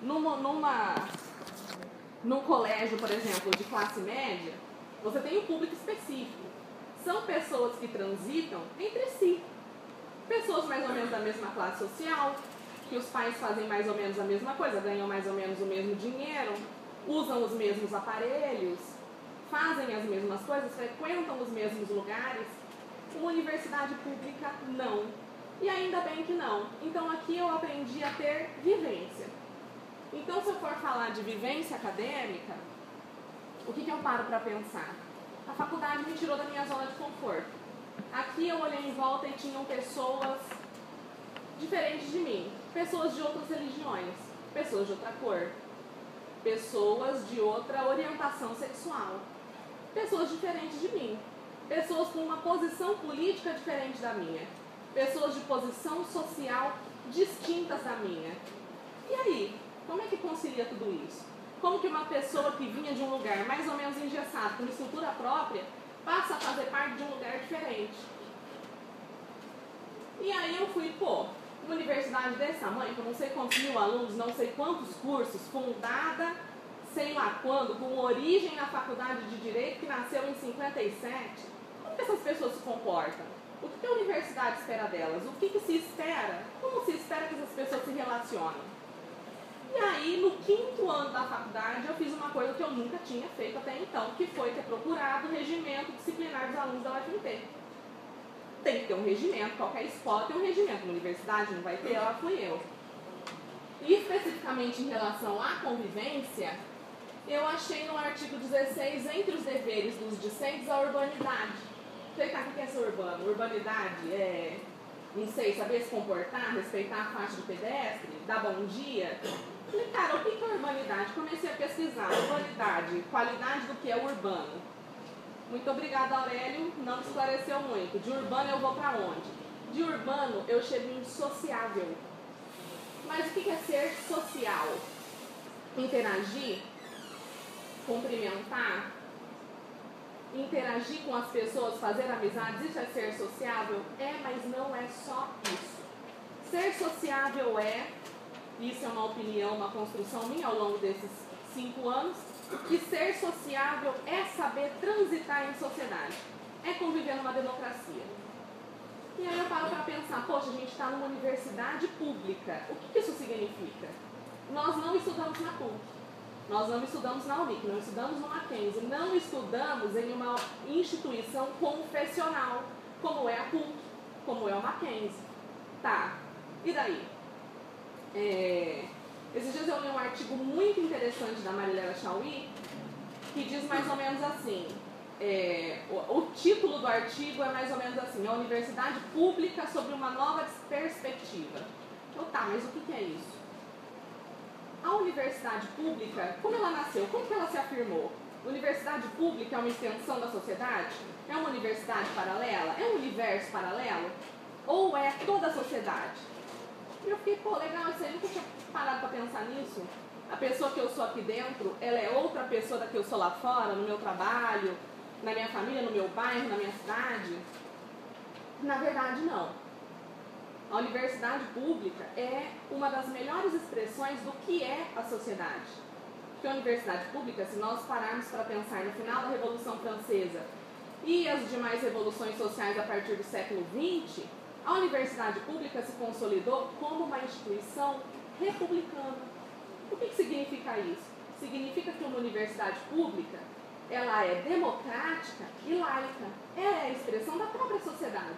num colégio, por exemplo, de classe média, você tem um público específico. São pessoas que transitam entre si. Pessoas mais ou menos da mesma classe social, que os pais fazem mais ou menos a mesma coisa, ganham mais ou menos o mesmo dinheiro, usam os mesmos aparelhos, fazem as mesmas coisas, frequentam os mesmos lugares. Uma universidade pública, não. E ainda bem que não. Então aqui eu aprendi a ter vivência. Então se eu for falar de vivência acadêmica, o que eu paro para pensar? A faculdade me tirou da minha zona de conforto. Aqui eu olhei em volta e tinham pessoas diferentes de mim. Pessoas de outras religiões, pessoas de outra cor, pessoas de outra orientação sexual, pessoas diferentes de mim, pessoas com uma posição política diferente da minha, pessoas de posição social distintas da minha. E aí, como é que concilia tudo isso? Como que uma pessoa que vinha de um lugar mais ou menos engessado, com estrutura própria, passa a fazer parte de um lugar diferente? E aí eu fui, uma universidade desse tamanho, com não sei quantos mil alunos, não sei quantos cursos, fundada sei lá quando, com origem na faculdade de Direito, que nasceu em 57, como que essas pessoas se comportam? O que a universidade espera delas? O que se espera? Como se espera que essas pessoas se relacionem? E aí, no 5º ano da faculdade, eu fiz uma coisa que eu nunca tinha feito até então, que foi ter procurado o regimento disciplinar dos alunos da UFMT. Tem que ter um regimento, qualquer escola tem um regimento, uma universidade não vai ter, lá fui eu. E especificamente em relação à convivência, eu achei no artigo 16, entre os deveres dos discentes, a urbanidade. Falei, o que é ser urbano? Urbanidade é, não sei, saber se comportar, respeitar a faixa do pedestre, dar bom dia. Falei, cara, o que é urbanidade? Comecei a pesquisar. Urbanidade, qualidade do que é urbano. Muito obrigada, Aurélio, não me esclareceu muito. De urbano eu vou para onde? De urbano eu chego em sociável. Mas o que é ser social? Interagir, cumprimentar, interagir com as pessoas, fazer amizades, isso é ser sociável? É, mas não é só isso. Ser sociável isso é uma opinião, uma construção minha ao longo desses 5 anos, que ser sociável é saber transitar em sociedade, é conviver numa democracia. E aí eu paro para pensar, poxa, a gente está numa universidade pública, o que isso significa? Nós não estudamos na PUC, nós não estudamos na Unic, não estudamos no Mackenzie, não estudamos em uma instituição confessional, como é a PUC, como é o Mackenzie. Tá, e daí? Esses dias eu li um artigo muito interessante da Marilela Chauí, que diz mais ou menos assim, o título do artigo é mais ou menos assim, a universidade pública sobre uma nova perspectiva. Então tá, mas o que é isso? A universidade pública, como ela nasceu? Como que ela se afirmou? Universidade pública é uma extensão da sociedade? É uma universidade paralela? É um universo paralelo? Ou é toda a sociedade? E eu fiquei, legal, isso aí, eu nunca tinha parado para pensar nisso. A pessoa que eu sou aqui dentro, ela é outra pessoa da que eu sou lá fora, no meu trabalho, na minha família, no meu bairro, na minha cidade? Na verdade, não. A universidade pública é uma das melhores expressões do que é a sociedade. Porque a universidade pública, se nós pararmos para pensar no final da Revolução Francesa e as demais revoluções sociais a partir do século XX, a universidade pública se consolidou como uma instituição republicana. O que significa isso? Significa que uma universidade pública, ela é democrática e laica. Ela é a expressão da própria sociedade.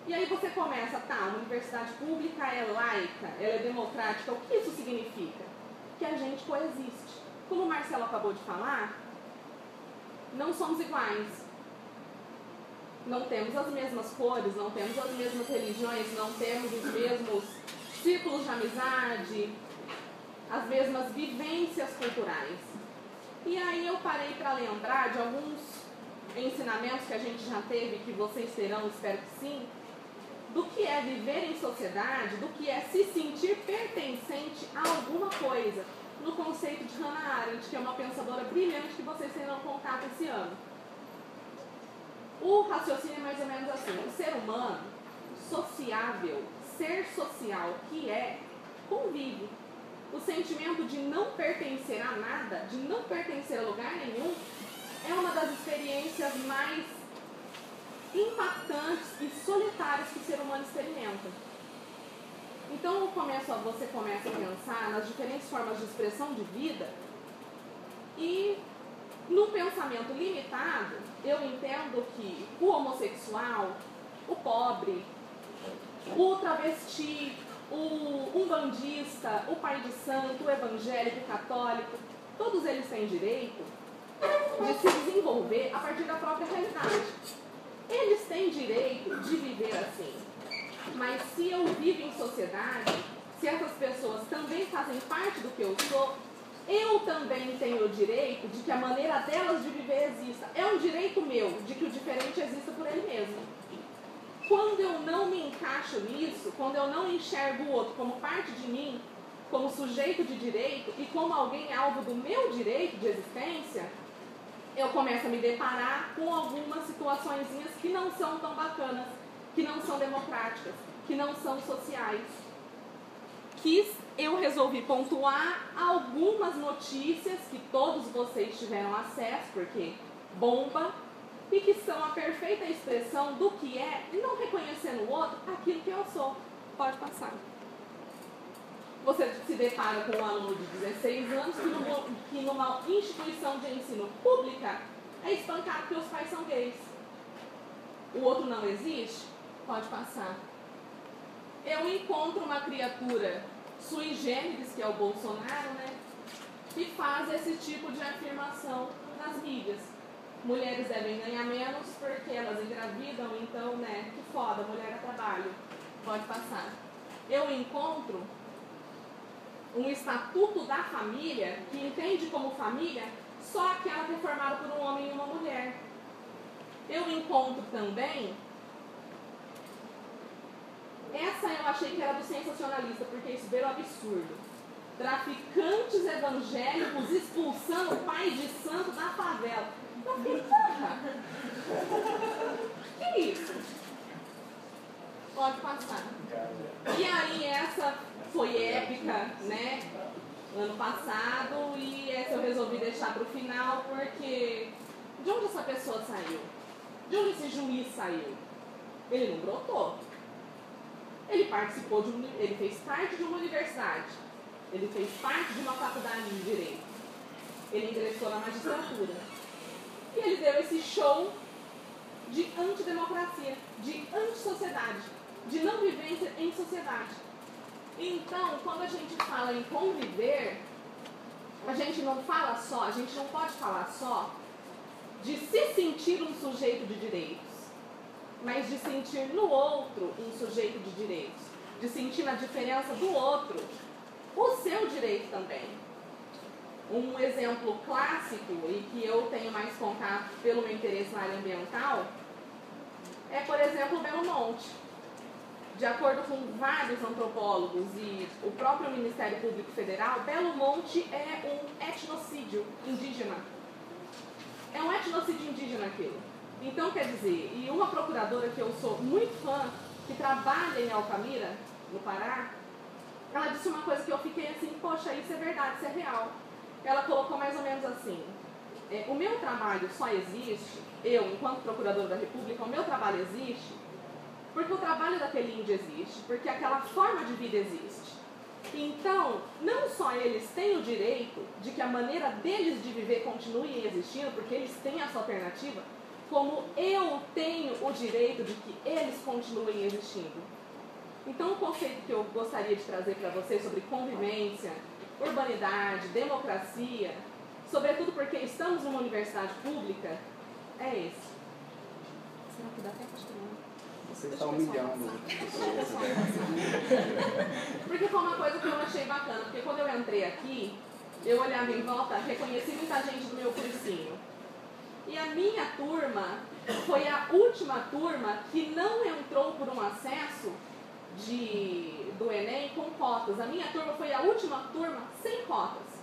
E aí você começa, a universidade pública é laica, ela é democrática. O que isso significa? Que a gente coexiste. Como o Marcelo acabou de falar, não somos iguais. Não temos as mesmas cores, não temos as mesmas religiões, não temos os mesmos círculos de amizade, as mesmas vivências culturais. E aí eu parei para lembrar de alguns ensinamentos que a gente já teve, que vocês terão, espero que sim, do que é viver em sociedade, do que é se sentir pertencente a alguma coisa, no conceito de Hannah Arendt, que é uma pensadora brilhante que vocês terão contato esse ano. O raciocínio é mais ou menos assim, o ser humano sociável, ser social que convive. o sentimento de não pertencer a nada, de não pertencer a lugar nenhum, é uma das experiências mais impactantes e solitárias que o ser humano experimenta. Então você começa a pensar nas diferentes formas de expressão de vida e, no pensamento limitado, eu entendo que o homossexual, o pobre, o travesti, o umbandista, o pai de santo, o evangélico, o católico, todos eles têm direito de se desenvolver a partir da própria realidade. Eles têm direito de viver assim. Mas se eu vivo em sociedade, se essas pessoas também fazem parte do que eu sou, eu também tenho o direito de que a maneira delas de viver exista. É um direito meu de que o diferente exista por ele mesmo. Quando eu não me encaixo nisso, quando eu não enxergo o outro como parte de mim, como sujeito de direito e como alguém alvo do meu direito de existência, eu começo a me deparar com algumas situaçõezinhas que não são tão bacanas, que não são democráticas, que não são sociais. Eu resolvi pontuar algumas notícias que todos vocês tiveram acesso, porque bomba, e que são a perfeita expressão do que é, e não reconhecer no outro aquilo que eu sou. Pode passar. Você se depara com um aluno de 16 anos que numa instituição de ensino pública é espancado porque os pais são gays. O outro não existe? Pode passar. Eu encontro uma criatura sui generis, que é o Bolsonaro, né, que faz esse tipo de afirmação nas mídias. Mulheres devem ganhar menos porque elas engravidam, então, né, que foda, mulher é trabalho. Pode passar. Eu encontro um estatuto da família que entende como família só aquela que é formada por um homem e uma mulher. Eu encontro também, essa eu achei que era do sensacionalista, porque isso veio absurdo. Traficantes evangélicos expulsando o pai de santo da favela. Eu fiquei, porra! Que isso? Pode passar. E aí essa foi épica, né? Ano passado, e essa eu resolvi deixar para o final, porque de onde essa pessoa saiu? De onde esse juiz saiu? Ele não brotou. Ele participou ele fez parte de uma universidade. Ele fez parte de uma faculdade de direito. Ele ingressou na magistratura. E ele deu esse show de antidemocracia, de antissociedade, de não vivência em sociedade. Então, quando a gente fala em conviver, a gente não pode falar só de se sentir um sujeito de direitos, mas de sentir no outro um sujeito de direitos, de sentir na diferença do outro o seu direito também. Um exemplo clássico, e que eu tenho mais contato pelo meu interesse na área ambiental, é, por exemplo, o Belo Monte. De acordo com vários antropólogos e o próprio Ministério Público Federal, Belo Monte é um etnocídio indígena. É um etnocídio indígena aquilo. Então, quer dizer, e uma procuradora que eu sou muito fã, que trabalha em Altamira, no Pará, ela disse uma coisa que eu fiquei assim, poxa, isso é verdade, isso é real. Ela colocou mais ou menos assim, o meu trabalho só existe, eu, enquanto procuradora da República, o meu trabalho existe porque o trabalho daquele índio existe, porque aquela forma de vida existe. Então, não só eles têm o direito de que a maneira deles de viver continue existindo, porque eles têm essa alternativa, como eu tenho o direito de que eles continuem existindo. Então, o conceito que eu gostaria de trazer para vocês sobre convivência, urbanidade, democracia, sobretudo porque estamos numa universidade pública, é esse. Será que dá até para escrever? Você está humilhando pessoas. Porque foi uma coisa que eu achei bacana, porque quando eu entrei aqui, eu olhava em volta, reconheci muita gente do meu cursinho. E a minha turma foi a última turma que não entrou por um acesso do Enem com cotas. A minha turma foi a última turma sem cotas.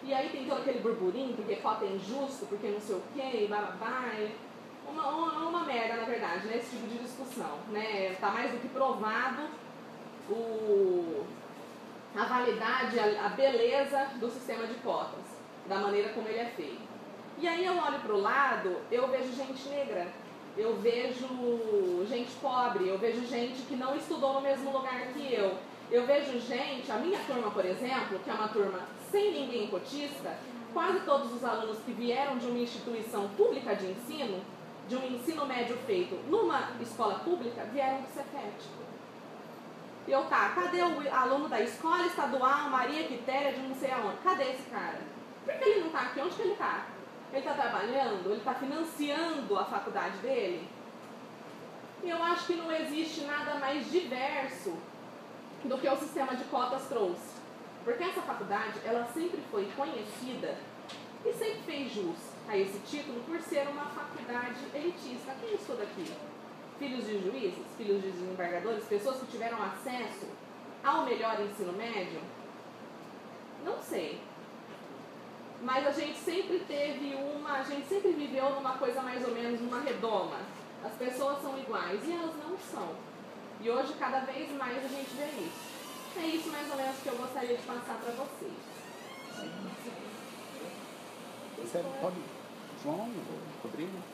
E aí tem todo aquele burburinho, porque cota é injusto, porque não sei o quê, bababá. Uma merda, na verdade, né? Esse tipo de discussão, né? Tá mais do que provado a validade qualidade, a beleza do sistema de cotas, da maneira como ele é feito. E aí eu olho para o lado, eu vejo gente negra, eu vejo gente pobre, eu vejo gente que não estudou no mesmo lugar que eu vejo gente, a minha turma, por exemplo, que é uma turma sem ninguém cotista, quase todos os alunos que vieram de uma instituição pública de ensino, de um ensino médio feito numa escola pública, vieram do Cefet. E eu, cadê o aluno da escola estadual Maria Quitéria de não sei aonde? Cadê esse cara? Por que ele não está aqui? Onde que ele está? Ele está trabalhando? Ele está financiando a faculdade dele? E eu acho que não existe nada mais diverso do que o sistema de cotas trouxe. Porque essa faculdade, ela sempre foi conhecida e sempre fez jus a esse título por ser uma faculdade elitista. Quem estuda aqui? Filhos de juízes, filhos de desembargadores, pessoas que tiveram acesso ao melhor ensino médio? Não sei. Mas a gente sempre a gente sempre viveu numa coisa mais ou menos, numa redoma. As pessoas são iguais e elas não são. E hoje, cada vez mais, a gente vê isso. É isso mais ou menos que eu gostaria de passar para vocês. Você pode, João, Rodrigo?